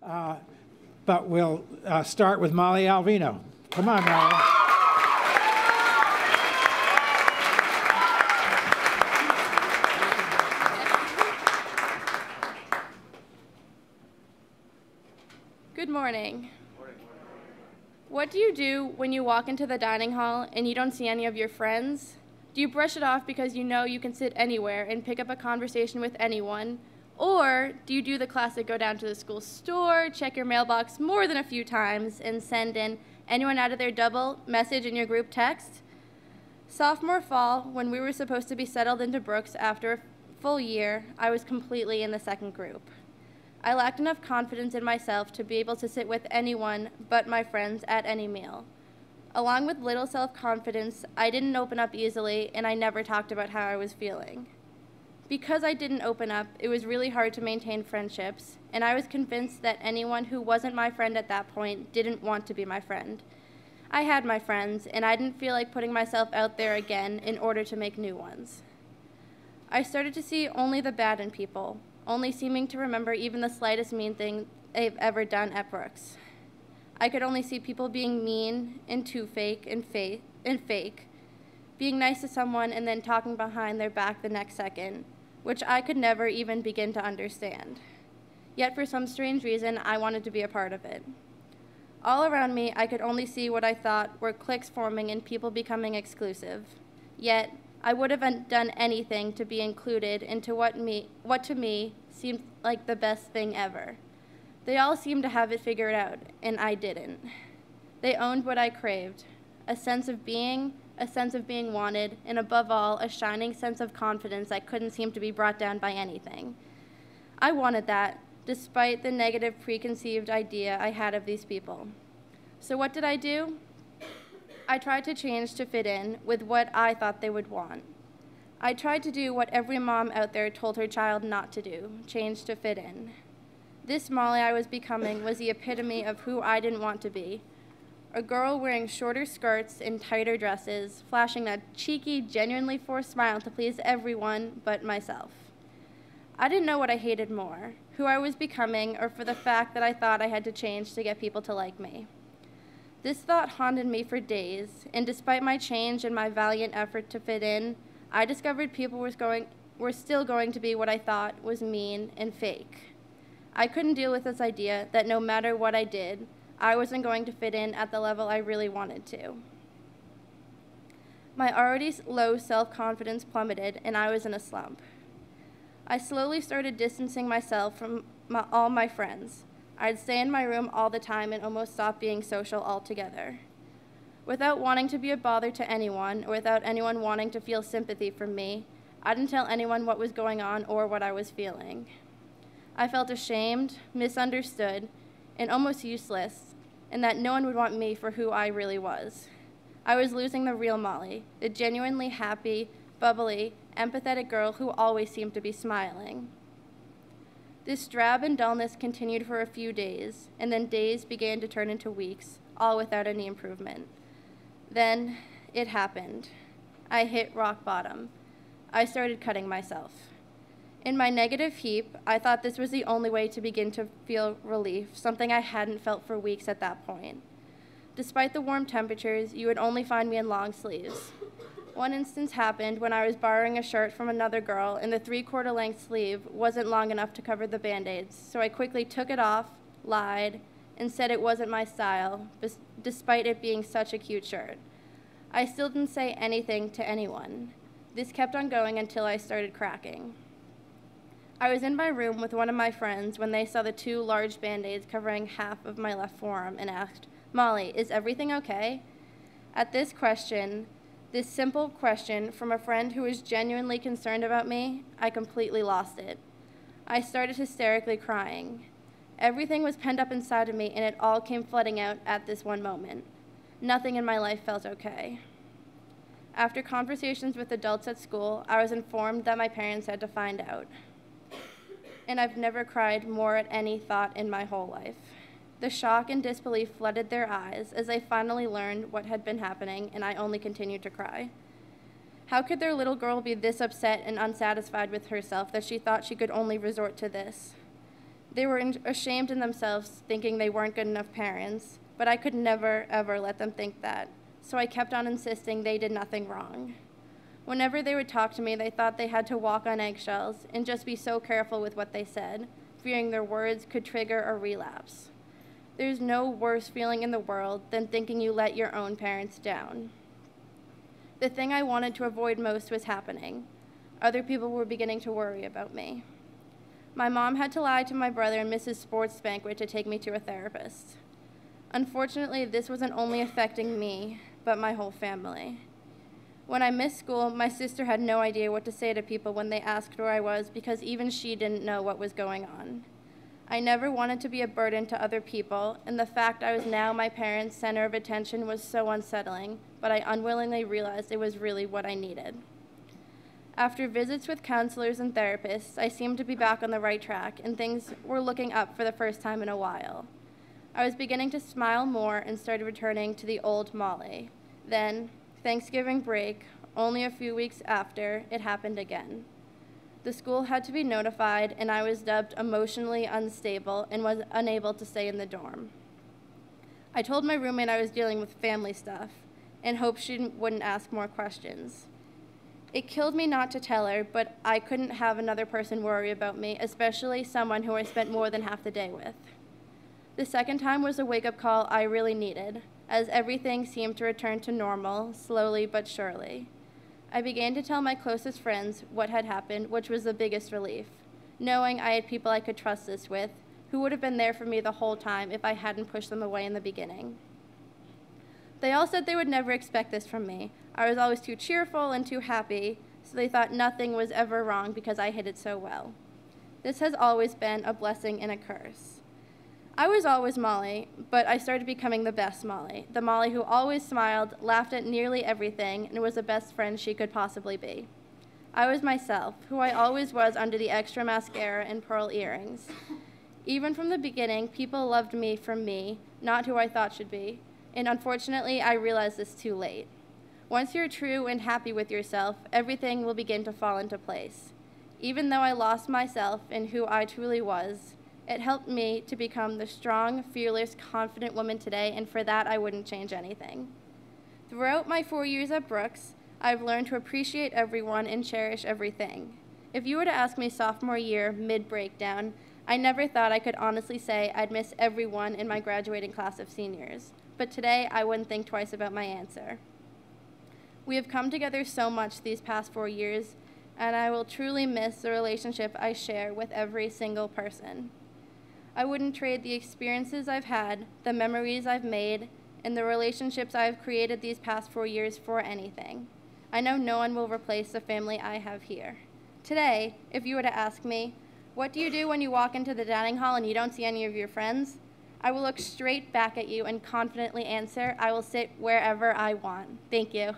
But we'll start with Molly Alvino. Come on, Molly. Good morning. What do you do when you walk into the dining hall and you don't see any of your friends? Do you brush it off because you know you can sit anywhere and pick up a conversation with anyone? Or do you do the classic go down to the school store, check your mailbox more than a few times, and send in anyone out of their double message in your group text? Sophomore fall, when we were supposed to be settled into Brooks after a full year, I was completely in the second group. I lacked enough confidence in myself to be able to sit with anyone but my friends at any meal. Along with little self-confidence, I didn't open up easily, and I never talked about how I was feeling. Because I didn't open up, it was really hard to maintain friendships, and I was convinced that anyone who wasn't my friend at that point didn't want to be my friend. I had my friends, and I didn't feel like putting myself out there again in order to make new ones. I started to see only the bad in people, only seeming to remember even the slightest mean thing they've ever done at Brooks. I could only see people being mean and two-fake and fake, being nice to someone and then talking behind their back the next second, which I could never even begin to understand. Yet for some strange reason, I wanted to be a part of it. All around me, I could only see what I thought were cliques forming and people becoming exclusive. Yet, I would have done anything to be included into what to me seemed like the best thing ever. They all seemed to have it figured out, and I didn't. They owned what I craved, a sense of being wanted, and above all, a shining sense of confidence that couldn't seem to be brought down by anything. I wanted that, despite the negative preconceived idea I had of these people. So what did I do? I tried to change to fit in with what I thought they would want. I tried to do what every mom out there told her child not to do, change to fit in. This Molly I was becoming was the epitome of who I didn't want to be. A girl wearing shorter skirts and tighter dresses, flashing that cheeky, genuinely forced smile to please everyone but myself. I didn't know what I hated more, who I was becoming, or for the fact that I thought I had to change to get people to like me. This thought haunted me for days, and despite my change and my valiant effort to fit in, I discovered people were still going to be what I thought was mean and fake. I couldn't deal with this idea that no matter what I did, I wasn't going to fit in at the level I really wanted to. My already low self-confidence plummeted, and I was in a slump. I slowly started distancing myself from all my friends. I'd stay in my room all the time and almost stop being social altogether. Without wanting to be a bother to anyone, or without anyone wanting to feel sympathy from me, I didn't tell anyone what was going on or what I was feeling. I felt ashamed, misunderstood, and almost useless, and that no one would want me for who I really was. I was losing the real Molly, the genuinely happy, bubbly, empathetic girl who always seemed to be smiling. This drab and dullness continued for a few days, and then days began to turn into weeks, all without any improvement. Then it happened. I hit rock bottom. I started cutting myself. In my negative heap, I thought this was the only way to begin to feel relief, something I hadn't felt for weeks at that point. Despite the warm temperatures, you would only find me in long sleeves. One instance happened when I was borrowing a shirt from another girl, and the 3/4 length sleeve wasn't long enough to cover the Band-Aids, so I quickly took it off, lied, and said it wasn't my style, despite it being such a cute shirt. I still didn't say anything to anyone. This kept on going until I started cracking. I was in my room with one of my friends when they saw the 2 large Band-Aids covering half of my left forearm and asked, "Molly, is everything okay?" At this simple question from a friend who was genuinely concerned about me, I completely lost it. I started hysterically crying. Everything was pent up inside of me, and it all came flooding out at this one moment. Nothing in my life felt okay. After conversations with adults at school, I was informed that my parents had to find out. And I've never cried more at any thought in my whole life. The shock and disbelief flooded their eyes as they finally learned what had been happening, and I only continued to cry. How could their little girl be this upset and unsatisfied with herself that she thought she could only resort to this? They were ashamed in themselves, thinking they weren't good enough parents, but I could never, ever let them think that. So I kept on insisting they did nothing wrong. Whenever they would talk to me, they thought they had to walk on eggshells and just be so careful with what they said, fearing their words could trigger a relapse. There's no worse feeling in the world than thinking you let your own parents down. The thing I wanted to avoid most was happening. Other people were beginning to worry about me. My mom had to lie to my brother and miss his sports banquet to take me to a therapist. Unfortunately, this wasn't only affecting me, but my whole family. When I missed school, my sister had no idea what to say to people when they asked where I was because even she didn't know what was going on. I never wanted to be a burden to other people, and the fact I was now my parents' center of attention was so unsettling, but I unwillingly realized it was really what I needed. After visits with counselors and therapists, I seemed to be back on the right track, and things were looking up for the first time in a while. I was beginning to smile more and started returning to the old Molly. Then, Thanksgiving break, only a few weeks after, it happened again. The school had to be notified, and I was dubbed emotionally unstable and was unable to stay in the dorm. I told my roommate I was dealing with family stuff and hoped she wouldn't ask more questions. It killed me not to tell her, but I couldn't have another person worry about me, especially someone who I spent more than half the day with. The second time was a wake-up call I really needed, as everything seemed to return to normal, slowly but surely. I began to tell my closest friends what had happened, which was the biggest relief, knowing I had people I could trust this with, who would have been there for me the whole time if I hadn't pushed them away in the beginning. They all said they would never expect this from me. I was always too cheerful and too happy, so they thought nothing was ever wrong because I hid it so well. This has always been a blessing and a curse. I was always Molly, but I started becoming the best Molly, the Molly who always smiled, laughed at nearly everything, and was the best friend she could possibly be. I was myself, who I always was under the extra mascara and pearl earrings. Even from the beginning, people loved me for me, not who I thought should be, and unfortunately, I realized this too late. Once you're true and happy with yourself, everything will begin to fall into place. Even though I lost myself and who I truly was, it helped me to become the strong, fearless, confident woman today, and for that, I wouldn't change anything. Throughout my 4 years at Brooks, I've learned to appreciate everyone and cherish everything. If you were to ask me sophomore year, mid-breakdown, I never thought I could honestly say I'd miss everyone in my graduating class of seniors. But today, I wouldn't think twice about my answer. We have come together so much these past 4 years, and I will truly miss the relationship I share with every single person. I wouldn't trade the experiences I've had, the memories I've made, and the relationships I've created these past 4 years for anything. I know no one will replace the family I have here. Today, if you were to ask me, what do you do when you walk into the dining hall and you don't see any of your friends? I will look straight back at you and confidently answer, I will sit wherever I want. Thank you.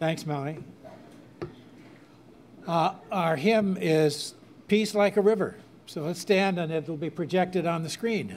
Thanks, Molly. Our hymn is Peace Like a River. So let's stand and it will be projected on the screen.